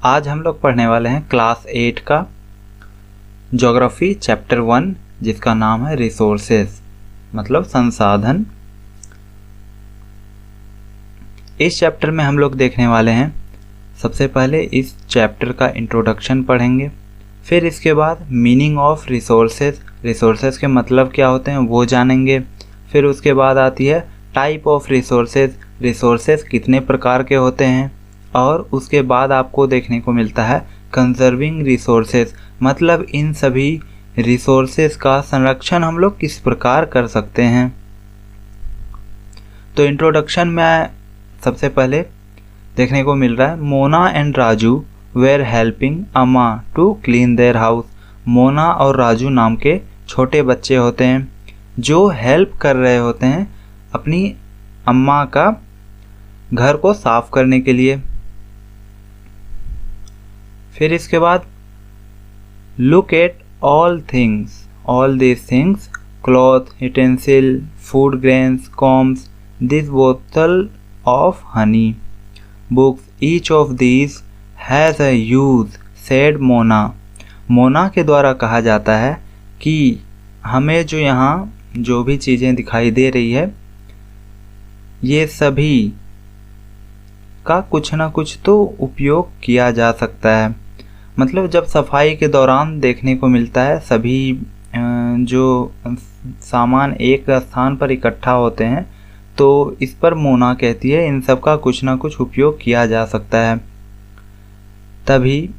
आज हम लोग पढ़ने वाले हैं क्लास 8 का ज्योग्राफी चैप्टर 1, जिसका नाम है रिसोर्सेज, मतलब संसाधन। इस चैप्टर में हम लोग देखने वाले हैं, सबसे पहले इस चैप्टर का इंट्रोडक्शन पढ़ेंगे, फिर इसके बाद मीनिंग ऑफ रिसोर्सेज, रिसोर्सेज के मतलब क्या होते हैं वो जानेंगे। फिर उसके बाद आती है टाइप ऑफ रिसोर्सेज, रिसोर्सेज कितने प्रकार के होते हैं। और उसके बाद आपको देखने को मिलता है कंजर्विंग रिसोर्सेज, मतलब इन सभी रिसोर्सेज का संरक्षण हम लोग किस प्रकार कर सकते हैं। तो इंट्रोडक्शन में सबसे पहले देखने को मिल रहा है Mona and Raju were helping amma to clean their house. Mona और राजू नाम के छोटे बच्चे होते हैं जो हेल्प कर रहे होते हैं अपनी अम्मा का घर को साफ करने के लिए। फिर इसके बाद look at all these things, cloth, utensil, food grains, combs, this बोतल of honey, books, each of these has a use, said Mona. Mona के द्वारा कहा जाता है कि हमें जो यहाँ जो भी चीज़ें दिखाई दे रही है ये सभी का कुछ ना कुछ तो उपयोग किया जा सकता है। मतलब जब सफाई के दौरान देखने को मिलता है सभी जो सामान एक स्थान पर इकट्ठा होते हैं, तो इस पर मोना कहती है इन सब का कुछ ना कुछ उपयोग किया जा सकता है। तभी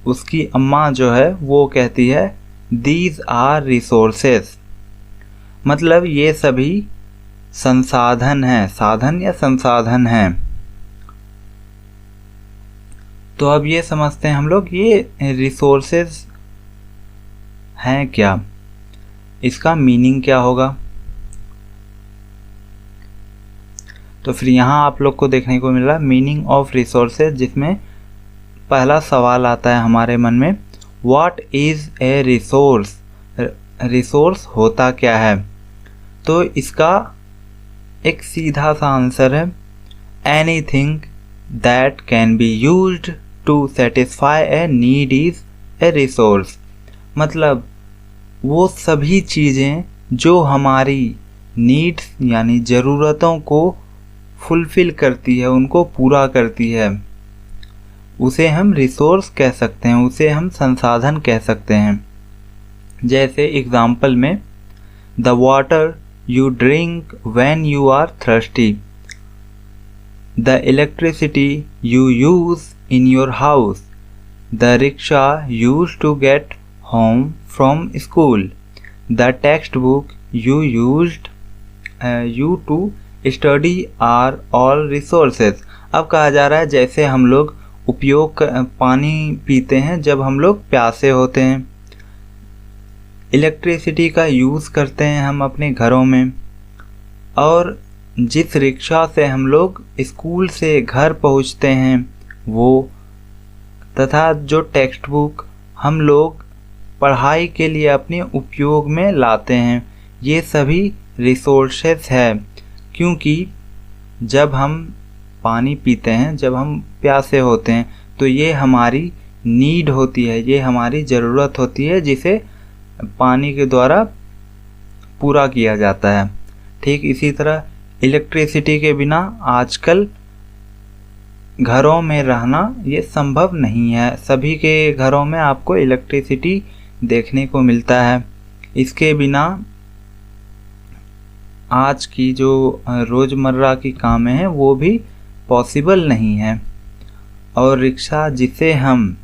उसकी अम्मा जो है वो कहती है दीज आर रिसोर्सेस, मतलब ये सभी संसाधन हैं, साधन या संसाधन हैं। तो अब ये समझते हैं हम लोग ये रिसोर्सेज हैं क्या, इसका मीनिंग क्या होगा। तो फिर यहाँ आप लोग को देखने को मिल रहा है मीनिंग ऑफ रिसोर्सेज, जिसमें पहला सवाल आता है हमारे मन में, what is a resource, resource होता क्या है। तो इसका एक सीधा सा आंसर है anything that can be used to satisfy a need is a resource, मतलब वो सभी चीज़ें जो हमारी नीड्स यानी ज़रूरतों को फुलफ़िल करती है, उनको पूरा करती है, उसे हम रिसोर्स कह सकते हैं, उसे हम संसाधन कह सकते हैं। जैसे एग्जाम्पल में the water you drink when you are thirsty, the electricity you use in your house, the rickshaw used to get home from school, the textbook you used you to study are all resources। अब कहा जा रहा है जैसे हम लोग पानी पीते हैं जब हम लोग प्यासे होते हैं, इलेक्ट्रिसिटी का यूज़ करते हैं हम अपने घरों में, और जिस रिक्शा से हम लोग स्कूल से घर पहुंचते हैं वो, तथा जो टेक्स्ट बुक हम लोग पढ़ाई के लिए अपने उपयोग में लाते हैं, ये सभी रिसोर्सेज है। क्योंकि जब हम पानी पीते हैं, जब हम प्यासे होते हैं, तो ये हमारी नीड होती है, ये हमारी ज़रूरत होती है जिसे पानी के द्वारा पूरा किया जाता है। ठीक इसी तरह इलेक्ट्रिसिटी के बिना आजकल घरों में रहना ये संभव नहीं है। सभी के घरों में आपको इलेक्ट्रिसिटी देखने को मिलता है। इसके बिना आज की जो रोज़मर्रा की कामें हैं वो भी पॉसिबल नहीं है। और रिक्शा जिसे हम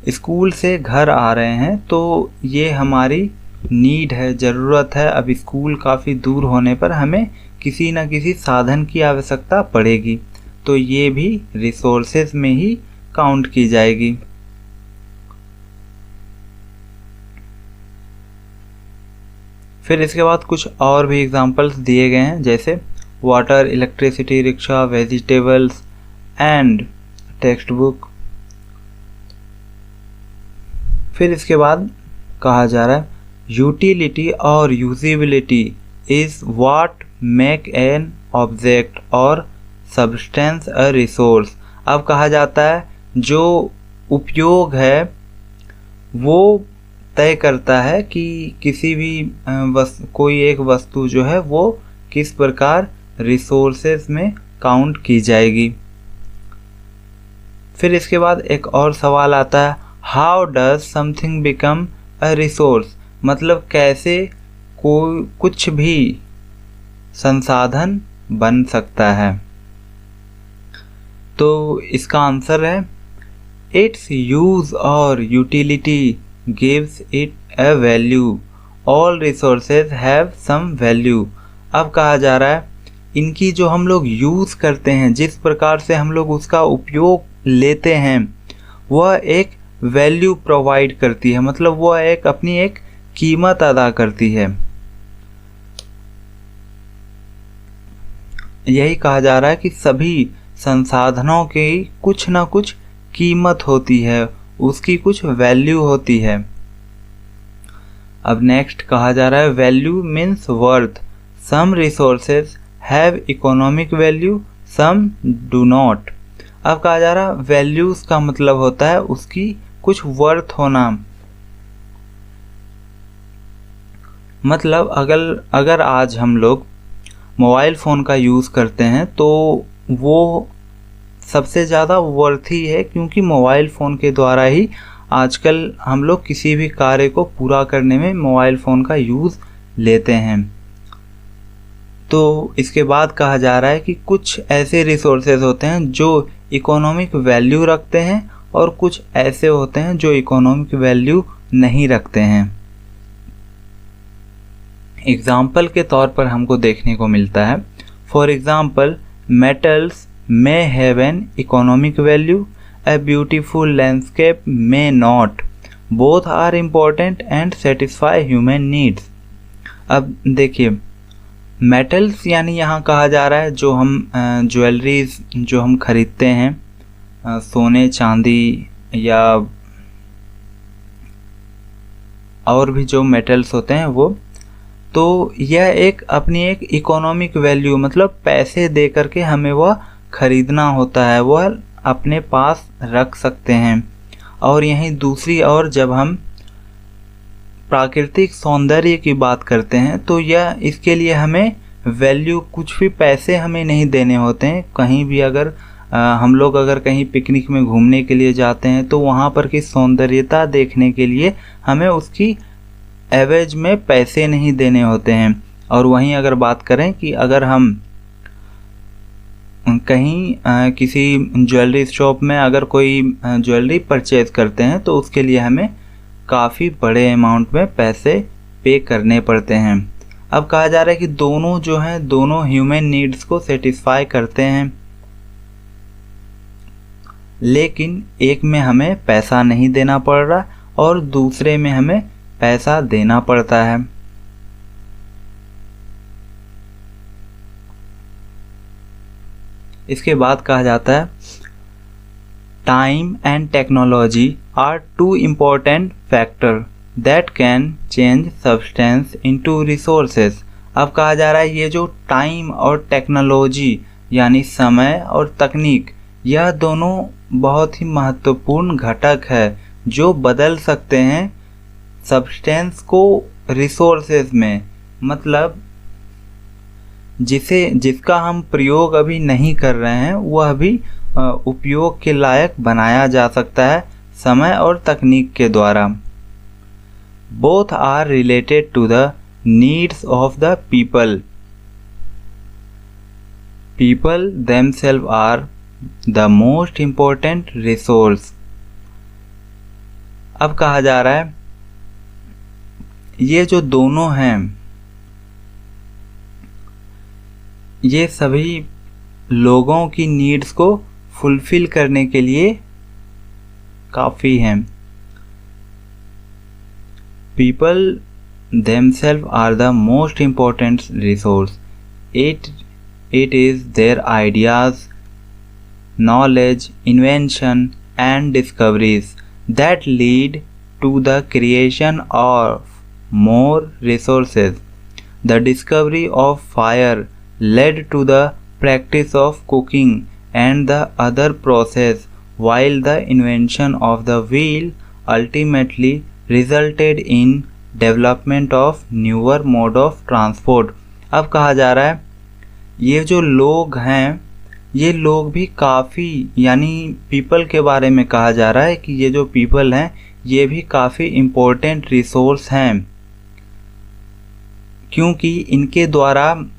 स्कूल से घर आ रहे हैं, तो ये हमारी नीड है, ज़रूरत है। अब स्कूल काफ़ी दूर होने पर हमें किसी न किसी साधन की आवश्यकता पड़ेगी, तो ये भी रिसोर्सेज में ही काउंट की जाएगी। फिर इसके बाद कुछ और भी एग्जांपल्स दिए गए हैं, जैसे water, electricity, rickshaw, vegetables and text book. फिर इसके बाद कहा जा रहा है यूटिलिटी और usability is what make an object और सब्सटेंस अ रिसोर्स। अब कहा जाता है जो उपयोग है वो तय करता है कि किसी भी कोई एक वस्तु जो है वो किस प्रकार रिसोर्सेज में काउंट की जाएगी। फिर इसके बाद एक और सवाल आता है, how does something become a resource, मतलब कैसे कोई कुछ भी संसाधन बन सकता है। तो इसका आंसर है इट्स यूज और utility gives it a value, all resources have some value. अब कहा जा रहा है इनकी जो हम लोग यूज़ करते हैं, जिस प्रकार से हम लोग उसका उपयोग लेते हैं, वह एक वैल्यू प्रोवाइड करती है, मतलब वह एक अपनी एक कीमत अदा करती है। यही कहा जा रहा है कि सभी संसाधनों की कुछ ना कुछ कीमत होती है, उसकी कुछ वैल्यू होती है। अब नेक्स्ट कहा जा रहा है value means worth, some resources have economic value, some do not. अब कहा जा रहा है वैल्यूज का मतलब होता है उसकी कुछ वर्थ होना, मतलब अगर आज हम लोग मोबाइल फ़ोन का यूज़ करते हैं तो वो सबसे ज़्यादा वर्थी है, क्योंकि मोबाइल फ़ोन के द्वारा ही आजकल हम लोग किसी भी कार्य को पूरा करने में मोबाइल फ़ोन का यूज़ लेते हैं। तो इसके बाद कहा जा रहा है कि कुछ ऐसे रिसोर्सेज होते हैं जो इकोनॉमिक वैल्यू रखते हैं और कुछ ऐसे होते हैं जो इकोनॉमिक वैल्यू नहीं रखते हैं। एग्जाम्पल के तौर पर हमको देखने को मिलता है, for example metals may have an economic value, a beautiful landscape may not, both are important and satisfy human needs। अब देखिए मेटल्स यानी यहाँ कहा जा रहा है जो हम ज्वेलरीज जो हम खरीदते हैं, सोने चांदी या और भी जो मेटल्स होते हैं वो, तो यह एक अपनी एक इकोनॉमिक वैल्यू, मतलब पैसे दे करके हमें वह खरीदना होता है, वह अपने पास रख सकते हैं। और यहीं दूसरी ओर जब हम प्राकृतिक सौंदर्य की बात करते हैं तो यह इसके लिए हमें वैल्यू, कुछ भी पैसे हमें नहीं देने होते हैं। कहीं भी अगर हम लोग अगर कहीं पिकनिक में घूमने के लिए जाते हैं तो वहाँ पर की सौंदर्यता देखने के लिए हमें उसकी एवरेज में पैसे नहीं देने होते हैं। और वहीं अगर बात करें कि अगर हम कहीं किसी ज्वेलरी शॉप में अगर कोई ज्वेलरी परचेज करते हैं तो उसके लिए हमें काफ़ी बड़े अमाउंट में पैसे पे करने पड़ते हैं। अब कहा जा रहा है कि दोनों जो हैं दोनों ह्यूमन नीड्स को सेटिस्फाई करते हैं, लेकिन एक में हमें पैसा नहीं देना पड़ रहा और दूसरे में हमें पैसा देना पड़ता है। इसके बाद कहा जाता है time and technology are two important factor that can change substance into resources. अब कहा जा रहा है ये जो टाइम और टेक्नोलॉजी यानी समय और तकनीक, यह दोनों बहुत ही महत्वपूर्ण घटक है जो बदल सकते हैं सब्सटेंस को रिसोर्सेज में, मतलब जिसका हम प्रयोग अभी नहीं कर रहे हैं वह भी उपयोग के लायक बनाया जा सकता है समय और तकनीक के द्वारा। Both are related to the needs of the people. People themselves are the most important resource. अब कहा जा रहा है ये जो दोनों हैं ये सभी लोगों की नीड्स को फुलफिल करने के लिए काफ़ी हैं। People themselves are the most important resource. It is their ideas, knowledge, invention and discoveries that lead to the creation of more resources. The discovery of fire led to the practice of cooking and the other process, while the invention of the wheel ultimately resulted in development of newer mode of transport। अब कहा जा रहा है ये जो लोग हैं ये लोग भी काफ़ी, यानी पीपल के बारे में कहा जा रहा है कि ये जो पीपल हैं ये भी काफ़ी इम्पोर्टेंट रिसोर्स हैं, क्योंकि इनके द्वारा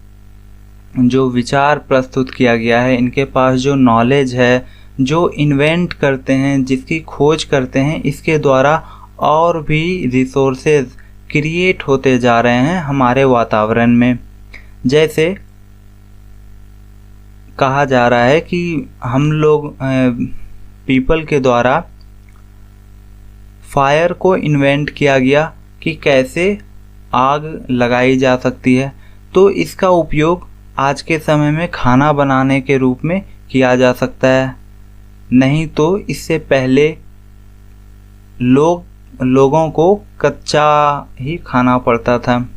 जो विचार प्रस्तुत किया गया है, इनके पास जो नॉलेज है, जो इन्वेंट करते हैं, जिसकी खोज करते हैं, इसके द्वारा और भी रिसोर्सेज क्रिएट होते जा रहे हैं हमारे वातावरण में। जैसे कहा जा रहा है कि हम लोग पीपल के द्वारा फायर को इन्वेंट किया गया कि कैसे आग लगाई जा सकती है, तो इसका उपयोग आज के समय में खाना बनाने के रूप में किया जा सकता है। नहीं तो इससे पहले लोगों को कच्चा ही खाना पड़ता था।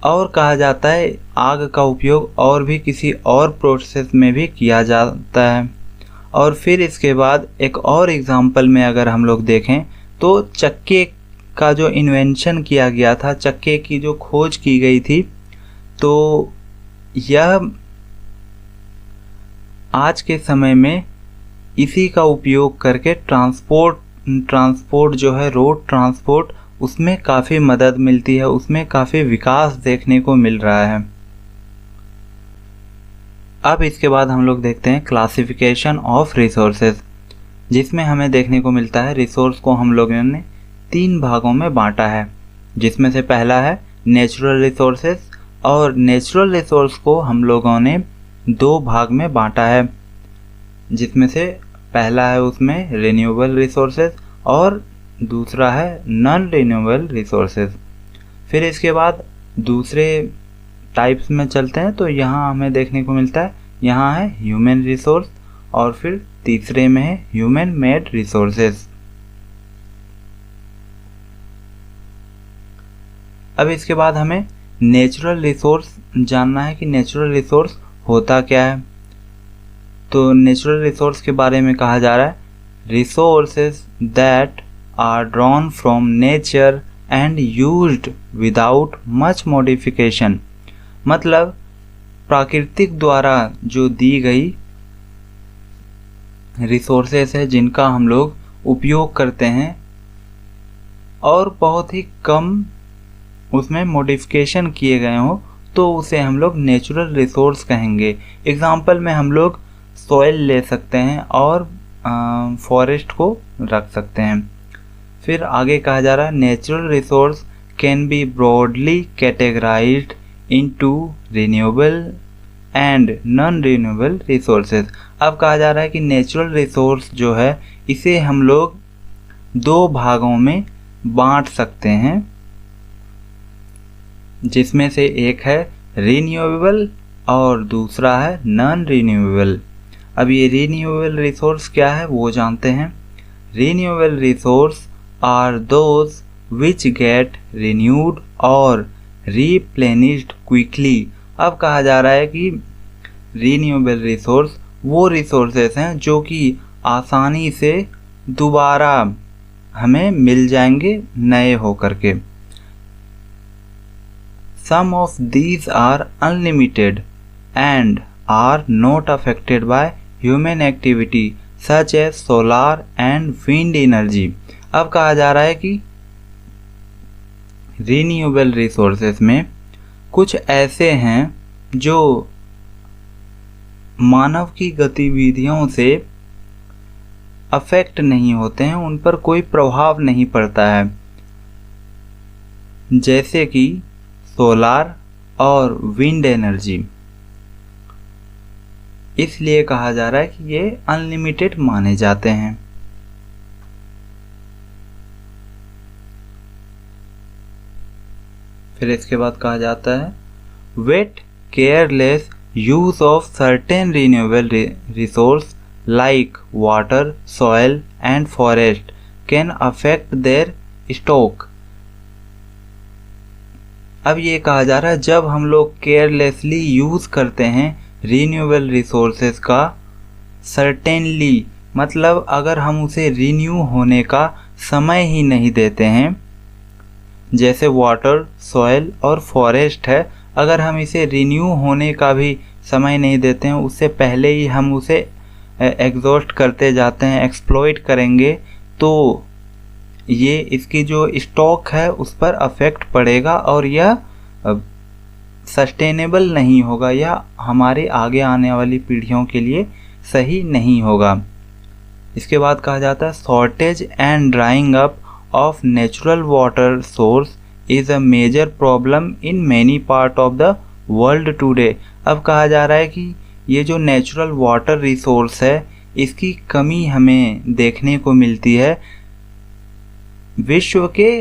और कहा जाता है आग का उपयोग और भी किसी और प्रोसेस में भी किया जाता है। और फिर इसके बाद एक और एग्जांपल में अगर हम लोग देखें तो चक्के का जो इन्वेंशन किया गया था, चक्के की जो खोज की गई थी, तो यह आज के समय में इसी का उपयोग करके ट्रांसपोर्ट जो है, रोड ट्रांसपोर्ट, उसमें काफ़ी मदद मिलती है, उसमें काफ़ी विकास देखने को मिल रहा है। अब इसके बाद हम लोग देखते हैं क्लासिफिकेशन ऑफ रिसोर्सेज, जिसमें हमें देखने को मिलता है रिसोर्स को हम लोगों ने 3 भागों में बांटा है, जिसमें से पहला है नेचुरल रिसोर्सेज, और नेचुरल रिसोर्स को हम लोगों ने 2 भाग में बांटा है, जिसमें से पहला है उसमें रिन्यूएबल रिसोर्सेज और दूसरा है नॉन रिन्यूएबल रिसोर्सेज। फिर इसके बाद दूसरे टाइप्स में चलते हैं, तो यहाँ हमें देखने को मिलता है, यहाँ है ह्यूमन रिसोर्स और फिर तीसरे में है ह्यूमन मेड रिसोर्सेज। अब इसके बाद हमें नेचुरल रिसोर्स जानना है कि नेचुरल रिसोर्स होता क्या है। तो नेचुरल रिसोर्स के बारे में कहा जा रहा है resources that are drawn from nature and used without much modification। मतलब प्राकृतिक द्वारा जो दी गई रिसोर्सेस है जिनका हम लोग उपयोग करते हैं और बहुत ही कम उसमें मॉडिफिकेशन किए गए हो, तो उसे हम लोग नेचुरल रिसोर्स कहेंगे। एग्जाम्पल में हम लोग सॉइल ले सकते हैं और फॉरेस्ट को रख सकते हैं। फिर आगे कहा जा रहा है natural resource can be broadly categorised into renewable and non renewable resources. अब कहा जा रहा है कि नेचुरल रिसोर्स जो है इसे हम लोग 2 भागों में बांट सकते हैं, जिसमें से एक है रिन्यूएबल और दूसरा है नॉन रिन्यूएबल। अब ये रिन्यूएबल रिसोर्स क्या है वो जानते हैं। Renewable resource are those which get renewed or replenished quickly। अब कहा जा रहा है कि renewable resource वो resources हैं जो कि आसानी से दोबारा हमें मिल जाएंगे नए होकर के। Some of these are unlimited and are not affected by human activity such as solar and wind energy। अब कहा जा रहा है कि रिन्यूएबल रिसोर्सेज में कुछ ऐसे हैं जो मानव की गतिविधियों से अफेक्ट नहीं होते हैं, उन पर कोई प्रभाव नहीं पड़ता है, जैसे कि सोलार और विंड एनर्जी। इसलिए कहा जा रहा है कि ये अनलिमिटेड माने जाते हैं। फिर इसके बाद कहा जाता है wait careless use of certain renewable resource like water, soil and forest can affect their stock. अब ये कहा जा रहा है जब हम लोग केयरलेसली यूज करते हैं रीन्यूएबल रिसोर्सेज का सर्टेनली, मतलब अगर हम उसे रीन्यू होने का समय ही नहीं देते हैं, जैसे वाटर, सॉइल और फॉरेस्ट है, अगर हम इसे रीन्यू होने का भी समय नहीं देते हैं, उससे पहले ही हम उसे एग्जॉस्ट करते जाते हैं, एक्सप्लॉइट करेंगे, तो ये इसकी जो स्टॉक है उस पर अफेक्ट पड़ेगा और यह सस्टेनेबल नहीं होगा या हमारे आगे आने वाली पीढ़ियों के लिए सही नहीं होगा। इसके बाद कहा जाता है shortage and drying up of natural water source is a major problem in many part of the world today. अब कहा जा रहा है कि ये जो नेचुरल वाटर रिसोर्स है इसकी कमी हमें देखने को मिलती है, विश्व के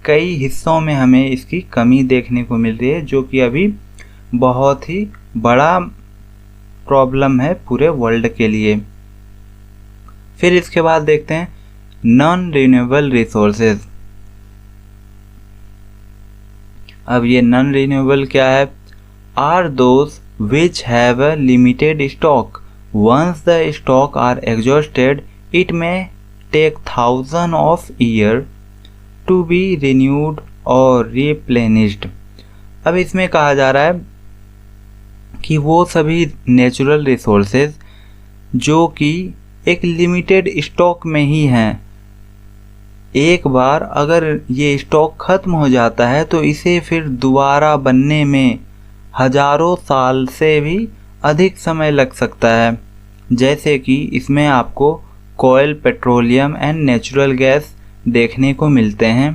कई हिस्सों में हमें इसकी कमी देखने को मिल रही है, जो कि अभी बहुत ही बड़ा प्रॉब्लम है पूरे वर्ल्ड के लिए। फिर इसके बाद देखते हैं नॉन रिन्यूएबल रिसोर्सेज। अब ये नॉन रिन्यूएबल क्या है? Are those which have a limited stock, once the stock are exhausted it may take thousand of year to be renewed और रिप्लेनिश्ड। अब इसमें कहा जा रहा है कि वो सभी नेचुरल रिसोर्सेज जो कि एक लिमिटेड स्टॉक में ही हैं, एक बार अगर ये स्टॉक ख़त्म हो जाता है तो इसे फिर दोबारा बनने में हजारों साल से भी अधिक समय लग सकता है। जैसे कि इसमें आपको कोयल, पेट्रोलियम एंड नेचुरल गैस देखने को मिलते हैं।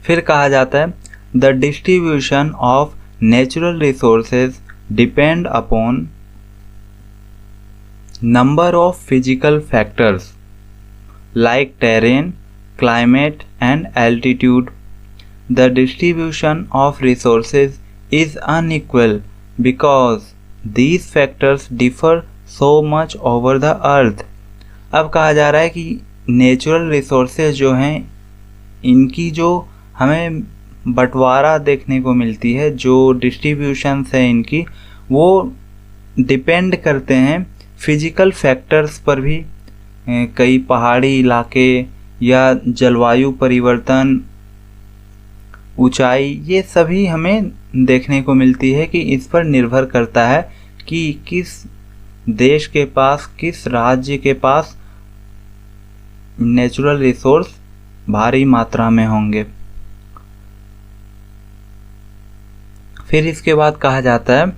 फिर कहा जाता है the distribution of natural resources depend upon number of physical factors like terrain, climate and altitude. The distribution of resources is unequal because these factors differ so much over the earth. अब कहा जा रहा है कि natural resources जो हैं इनकी जो हमें बंटवारा देखने को मिलती है, जो डिस्ट्रीब्यूशंस है इनकी, वो डिपेंड करते हैं फिजिकल फैक्टर्स पर भी। कई पहाड़ी इलाके या जलवायु परिवर्तन, ऊंचाई, ये सभी हमें देखने को मिलती है कि इस पर निर्भर करता है कि किस देश के पास, किस राज्य के पास नेचुरल रिसोर्स भारी मात्रा में होंगे। फिर इसके बाद कहा जाता है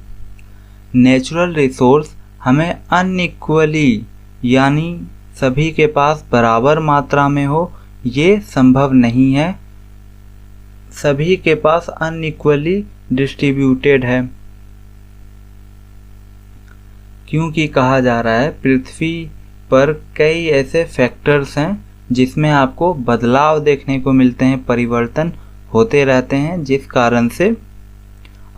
नेचुरल रिसोर्स हमें अनइक्वली, यानी सभी के पास बराबर मात्रा में हो, ये संभव नहीं है। सभी के पास अनइक्वली डिस्ट्रीब्यूटेड है, क्योंकि कहा जा रहा है पृथ्वी पर कई ऐसे फैक्टर्स हैं जिसमें आपको बदलाव देखने को मिलते हैं, परिवर्तन होते रहते हैं, जिस कारण से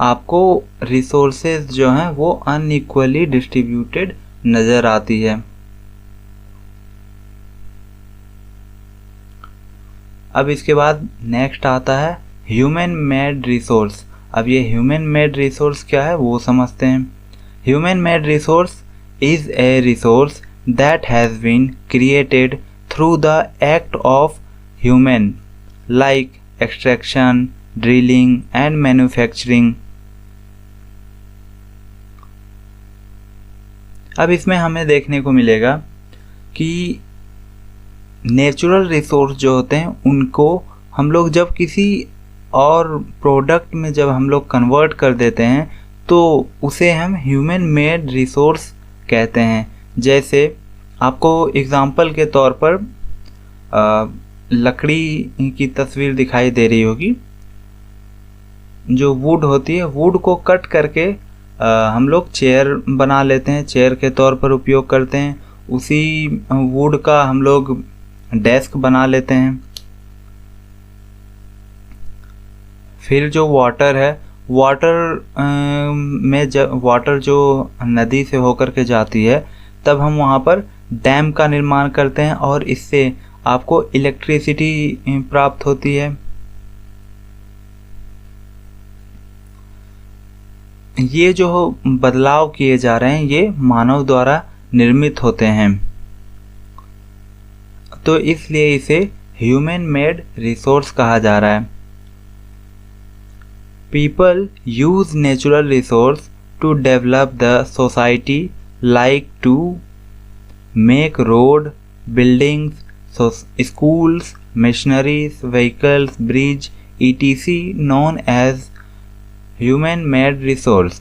आपको रिसोर्सेज जो हैं वो अनइक्वली डिस्ट्रीब्यूटेड नज़र आती है। अब इसके बाद नेक्स्ट आता है ह्यूमन मेड रिसोर्स। अब ये ह्यूमन मेड रिसोर्स क्या है वो समझते हैं। Human made resource is a resource that has been created through the act of human like extraction, drilling and manufacturing. अब इसमें हमें देखने को मिलेगा कि नेचुरल रिसोर्स जो होते हैं उनको हम लोग जब किसी और प्रोडक्ट में जब हम लोग कन्वर्ट कर देते हैं तो उसे हम ह्यूमन मेड रिसोर्स कहते हैं। जैसे आपको एग्जांपल के तौर पर लकड़ी की तस्वीर दिखाई दे रही होगी। जो वुड होती है, वुड को कट करके हम लोग चेयर बना लेते हैं, चेयर के तौर पर उपयोग करते हैं। उसी वुड का हम लोग डेस्क बना लेते हैं। फिर जो वाटर है, वाटर में जब वाटर जो नदी से होकर के जाती है तब हम वहाँ पर डैम का निर्माण करते हैं और इससे आपको इलेक्ट्रिसिटी प्राप्त होती है। ये जो बदलाव किए जा रहे हैं ये मानव द्वारा निर्मित होते हैं, तो इसलिए इसे ह्यूमन मेड रिसोर्स कहा जा रहा है। People use natural resource to develop the society, like to make road, buildings, schools, machineries, vehicles, bridge, etc. known as human made resource।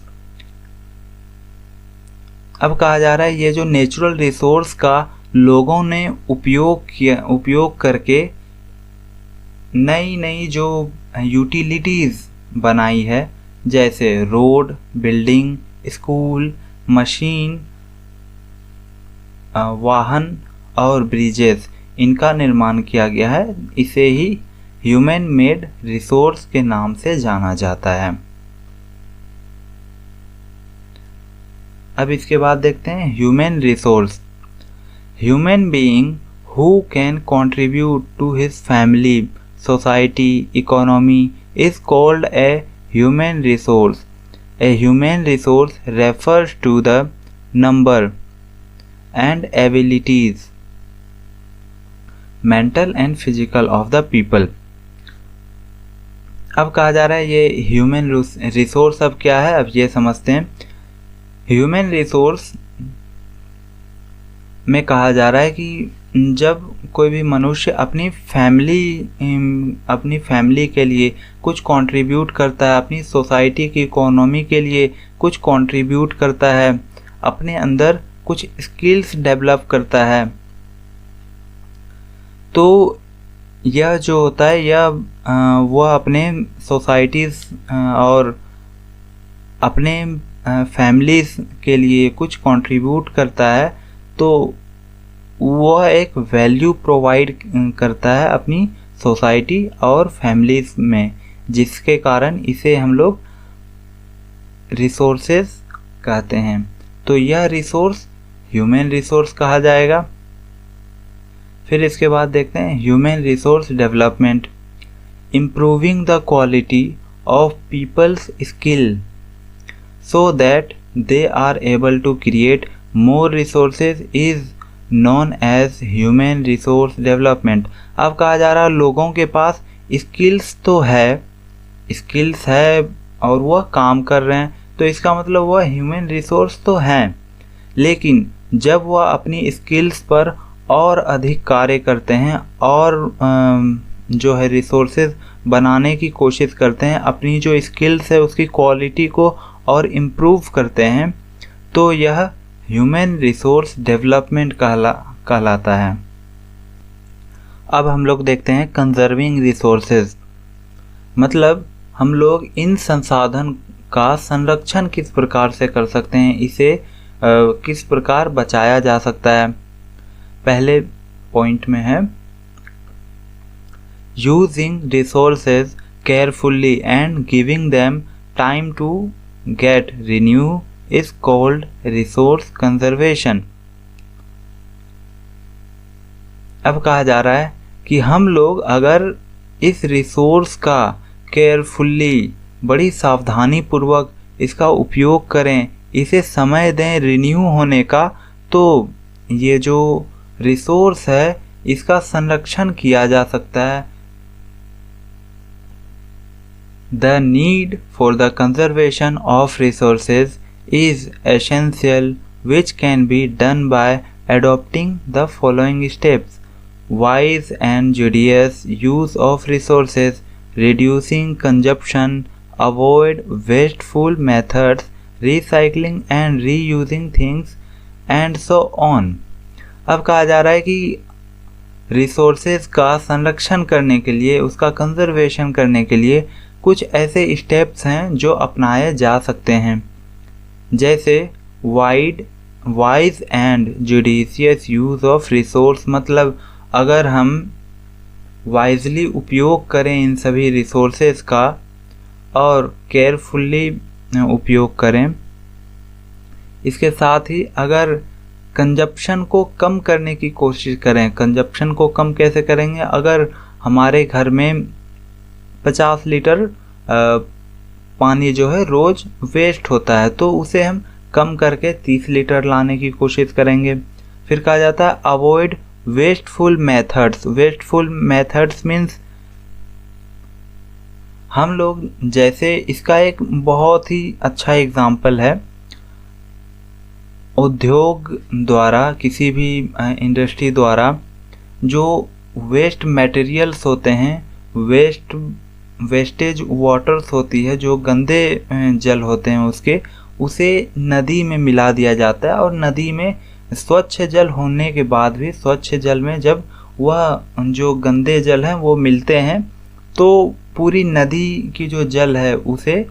अब कहा जा रहा है ये जो नेचुरल रिसोर्स का लोगों ने उपयोग करके नई नई जो यूटिलिटीज़ बनाई है, जैसे रोड, बिल्डिंग, स्कूल, मशीन, वाहन और ब्रिजेस, इनका निर्माण किया गया है। इसे ही ह्यूमन मेड रिसोर्स के नाम से जाना जाता है। अब इसके बाद देखते हैं human resource. Human being who can contribute to his family, society, economy is called a human resource. A human resource refers to the number and abilities, mental and physical of the people। अब कहा जा रहा है ये human resource अब क्या है, अब ये समझते हैं। ह्यूमन रिसोर्स में कहा जा रहा है कि जब कोई भी मनुष्य अपनी फैमिली के लिए कुछ कंट्रीब्यूट करता है, अपनी सोसाइटी की इकोनॉमी के लिए कुछ कंट्रीब्यूट करता है, अपने अंदर कुछ स्किल्स डेवलप करता है, तो यह जो होता है यह वह अपने सोसाइटीज़ और अपने फैमिलीज़ के लिए कुछ कंट्रीब्यूट करता है, तो वह एक वैल्यू प्रोवाइड करता है अपनी सोसाइटी और फैमिलीज़ में, जिसके कारण इसे हम लोग रिसोर्सेज कहते हैं। तो यह रिसोर्स ह्यूमन रिसोर्स कहा जाएगा। फिर इसके बाद देखते हैं human resource development, improving the quality of people's skill so that they are able to create more resources is known as human resource development. अब कहा जा रहा है लोगों के पास स्किल्स है और वह काम कर रहे हैं, तो इसका मतलब वह ह्यूमन रिसोर्स तो हैं, लेकिन जब वह अपनी स्किल्स पर और अधिक कार्य करते हैं और जो है रिसोर्सेज बनाने की कोशिश करते हैं, अपनी जो स्किल्स है उसकी क्वालिटी को और इम्प्रूव करते हैं, तो यह ह्यूमन रिसोर्स डेवलपमेंट कहलाता है। अब हम लोग देखते हैं कंजर्विंग रिसोर्सेज, मतलब हम लोग इन संसाधन का संरक्षण किस प्रकार से कर सकते हैं, इसे किस प्रकार बचाया जा सकता है। पहले पॉइंट में है using resources carefully and giving them time to get renew is called resource conservation. अब कहा जा रहा है कि हम लोग अगर इस रिसोर्स का केयरफुली, बड़ी सावधानी पूर्वक इसका उपयोग करें, इसे समय दें रिन्यू होने का, तो ये जो रिसोर्स है इसका संरक्षण किया जा सकता है। The need for the conservation of resources is essential which can be done by adopting the following steps: wise and judicious use of resources, reducing consumption, avoid wasteful methods, recycling and reusing things and so on। अब कहा जा रहा है कि resources का संरक्षण करने के लिए, उसका कंजर्वेशन करने के लिए कुछ ऐसे स्टेप्स हैं जो अपनाए जा सकते हैं, जैसे wise and judicious use of resource, मतलब अगर हम वाइजली उपयोग करें इन सभी रिसोर्सेज का और केयरफुली उपयोग करें, इसके साथ ही अगर कंजप्शन को कम करने की कोशिश करें। कंजप्शन को कम कैसे करेंगे? अगर हमारे घर में 50 लीटर पानी जो है रोज़ वेस्ट होता है तो उसे हम कम करके 30 लीटर लाने की कोशिश करेंगे। फिर कहा जाता है avoid wasteful methods. Wasteful methods means हम लोग, जैसे इसका एक बहुत ही अच्छा एग्जाम्पल है, उद्योग द्वारा, किसी भी इंडस्ट्री द्वारा जो वेस्ट मटेरियल्स होते हैं, वेस्टेज वाटर्स होती है, जो गंदे जल होते हैं उसे नदी में मिला दिया जाता है। और नदी में स्वच्छ जल होने के बाद भी, स्वच्छ जल में जब वह जो गंदे जल हैं वो मिलते हैं तो पूरी नदी की जो जल है उसे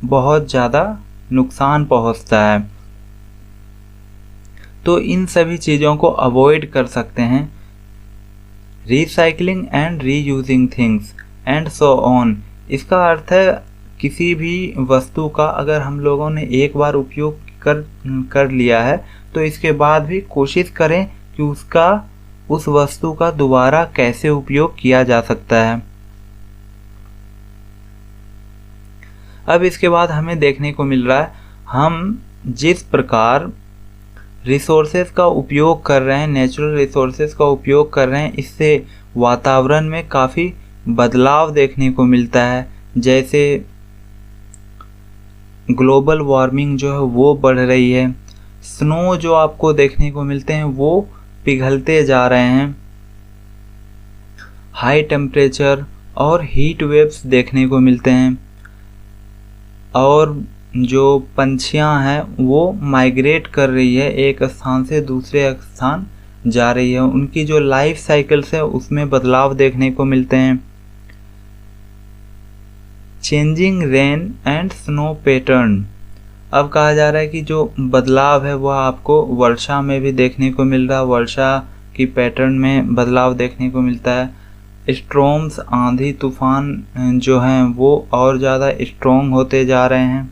बहुत ज़्यादा नुकसान पहुंचता है। तो इन सभी चीज़ों को अवॉइड कर सकते हैं। Recycling and reusing things and so on. इसका अर्थ है किसी भी वस्तु का अगर हम लोगों ने एक बार उपयोग कर लिया है तो इसके बाद भी कोशिश करें कि उस वस्तु का दोबारा कैसे उपयोग किया जा सकता है। अब इसके बाद हमें देखने को मिल रहा है, हम जिस प्रकार रिसोर्सेज का उपयोग कर रहे हैं, नेचुरल रिसोर्सेज का उपयोग कर रहे हैं, इससे वातावरण में काफ़ी बदलाव देखने को मिलता है। जैसे ग्लोबल वार्मिंग जो है वो बढ़ रही है, स्नो जो आपको देखने को मिलते हैं वो पिघलते जा रहे हैं, हाई टेम्परेचर और हीट वेव्स देखने को मिलते हैं, और जो पंछियां हैं वो माइग्रेट कर रही है, एक स्थान से दूसरे स्थान जा रही है, उनकी जो लाइफ साइकिल्स है उसमें बदलाव देखने को मिलते हैं। Changing rain and snow pattern. अब कहा जा रहा है कि जो बदलाव है वह आपको वर्षा में भी देखने को मिल रहा है, वर्षा की पैटर्न में बदलाव देखने को मिलता है। स्ट्रॉम्स, आंधी तूफान जो हैं वो और ज़्यादा स्ट्रॉन्ग होते जा रहे हैं।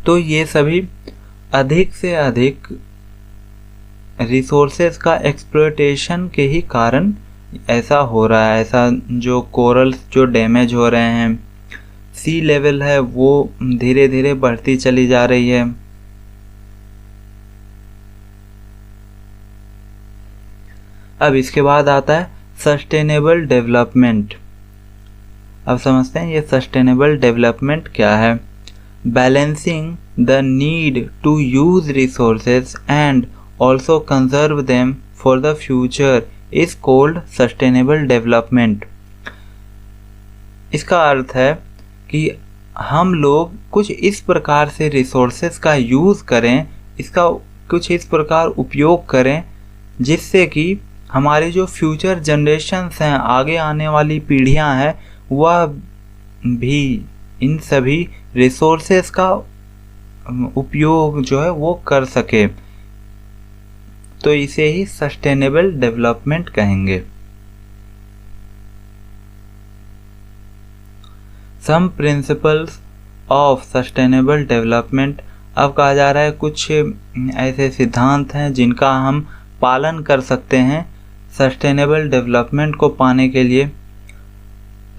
तो ये सभी अधिक से अधिक रिसोर्सेज का एक्सप्लॉयटेशन के ही कारण ऐसा हो रहा है। ऐसा जो कोरल्स जो डैमेज हो रहे हैं, सी लेवल है वो धीरे धीरे बढ़ती चली जा रही है। अब इसके बाद आता है सस्टेनेबल डेवलपमेंट। अब समझते हैं ये सस्टेनेबल डेवलपमेंट क्या है। Balancing the need to use resources and also conserve them for the future is called sustainable development. इसका अर्थ है कि हम लोग कुछ इस प्रकार से रिसोर्सेज का यूज़ करें, इसका कुछ इस प्रकार उपयोग करें जिससे कि हमारी जो फ्यूचर जनरेशन्स हैं, आगे आने वाली पीढ़ियां हैं, वह भी इन सभी रिसोर्सेज का उपयोग जो है वो कर सके। तो इसे ही सस्टेनेबल डेवलपमेंट कहेंगे। Some principles of sustainable development. अब कहा जा रहा है कुछ ऐसे सिद्धांत हैं जिनका हम पालन कर सकते हैं सस्टेनेबल डेवलपमेंट को पाने के लिए।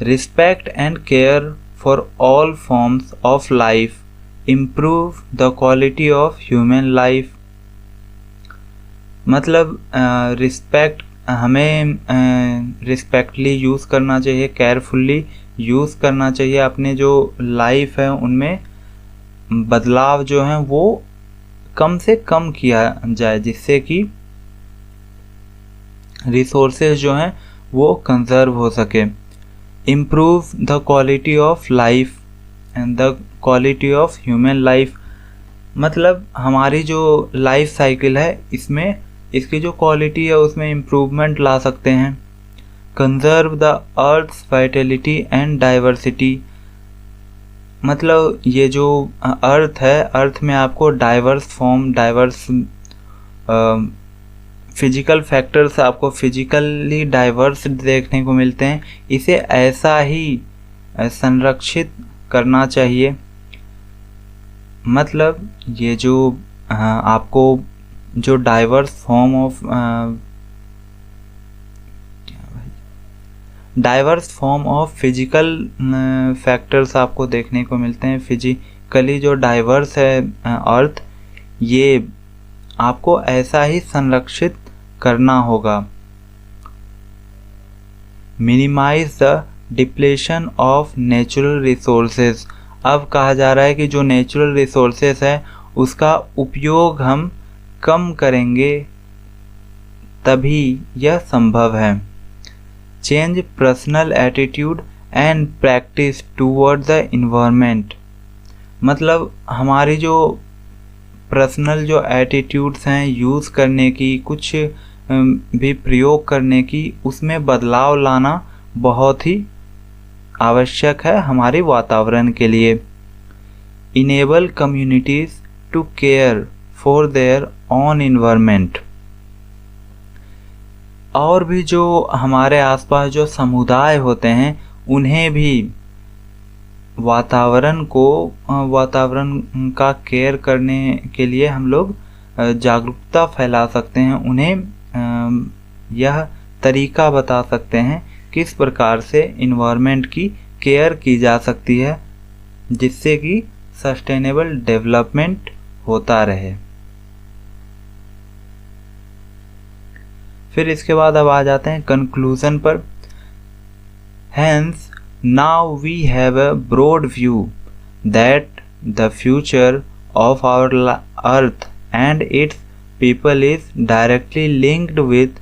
Respect and care for all forms of life, improve the quality of human life. मतलब रिस्पेक्ट, हमें रिस्पेक्टली यूज़ करना चाहिए, केयरफुली यूज़ करना चाहिए। अपने जो लाइफ है उनमें बदलाव जो हैं वो कम से कम किया जाए जिससे कि रिसोर्सेज जो हैं वो कंजर्व हो सके। Improve the quality of life and the quality of human life. मतलब हमारी जो लाइफ साइकिल है इसमें इसकी जो क्वालिटी है उसमें इम्प्रूवमेंट ला सकते हैं। Conserve the earth's vitality and diversity. मतलब ये जो अर्थ है, अर्थ में आपको diverse form, diverse physical factors आपको फिजिकली डाइवर्स देखने को मिलते हैं। इसे ऐसा ही संरक्षित करना चाहिए। मतलब ये जो आपको जो diverse form of physical factors आपको देखने को मिलते हैं। फिजिकली जो डाइवर्स है अर्थ, ये आपको ऐसा ही संरक्षित करना होगा। Minimise the depletion of natural resources. अब कहा जा रहा है कि जो नेचुरल रिसोर्सेज है उसका उपयोग हम कम करेंगे तभी यह संभव है। Change personal attitude and practice toward the environment. मतलब हमारी जो पर्सनल जो एटीट्यूड्स हैं यूज़ करने की, कुछ भी प्रयोग करने की, उसमें बदलाव लाना बहुत ही आवश्यक है हमारे वातावरण के लिए। Enable communities to care for their own environment. और भी जो हमारे आसपास जो समुदाय होते हैं उन्हें भी वातावरण का केयर करने के लिए हम लोग जागरूकता फैला सकते हैं। उन्हें यह तरीका बता सकते हैं किस प्रकार से इन्वायरमेंट की केयर की जा सकती है जिससे कि सस्टेनेबल डेवलपमेंट होता रहे। फिर इसके बाद अब आ जाते हैं कंक्लूजन पर। Hence, now we have a broad view that the future of our earth and its people is directly linked with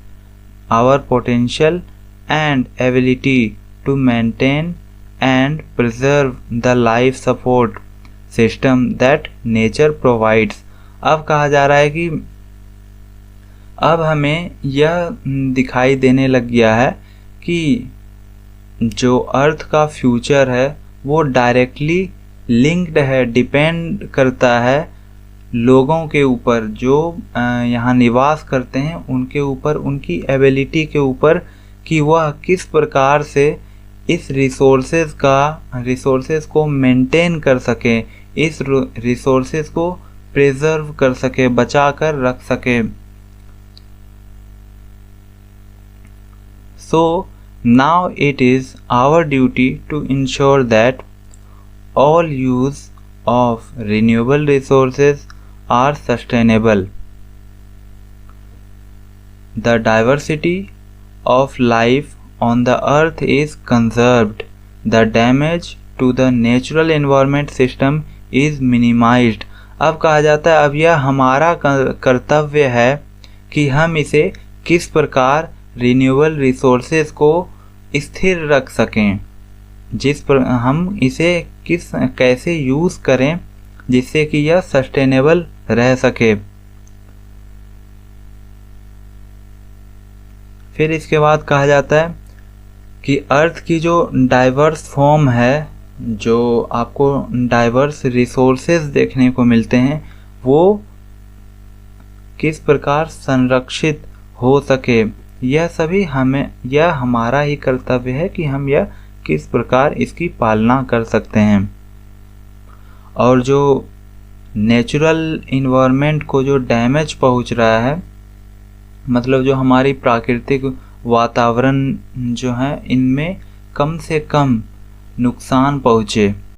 our potential and ability to maintain and preserve the life support system that nature provides। अब कहा जा रहा है कि अब हमें यह दिखाई देने लग गया है कि जो अर्थ का फ्यूचर है वो डायरेक्टली लिंक्ड है, डिपेंड करता है लोगों के ऊपर, जो यहाँ निवास करते हैं उनके ऊपर, उनकी एबिलिटी के ऊपर कि वह किस प्रकार से इस रिसोर्सेज को मेंटेन कर सके, इस रिसोर्सेज को प्रिजर्व कर सके, बचा कर रख सके। So now it is our duty to ensure that all use of renewable resources are sustainable. The diversity of life on the earth is conserved. The damage to the natural environment system is minimized. अब कहा जाता है अब यह हमारा कर्तव्य है कि हम इसे किस प्रकार रिन्यूएबल रिसोर्सेज को स्थिर रख सकें, जिस पर हम इसे कैसे यूज़ करें जिससे कि यह सस्टेनेबल रह सके। फिर इसके बाद कहा जाता है कि अर्थ की जो डाइवर्स फॉर्म है, जो आपको डाइवर्स रिसोर्सेज देखने को मिलते हैं, वो किस प्रकार संरक्षित हो सके, यह सभी यह हमारा ही कर्तव्य है कि हम यह किस प्रकार इसकी पालना कर सकते हैं। और जो नेचुरल इन्वायरमेंट को जो डैमेज पहुंच रहा है, मतलब जो हमारी प्राकृतिक वातावरण जो है इनमें कम से कम नुकसान पहुँचे।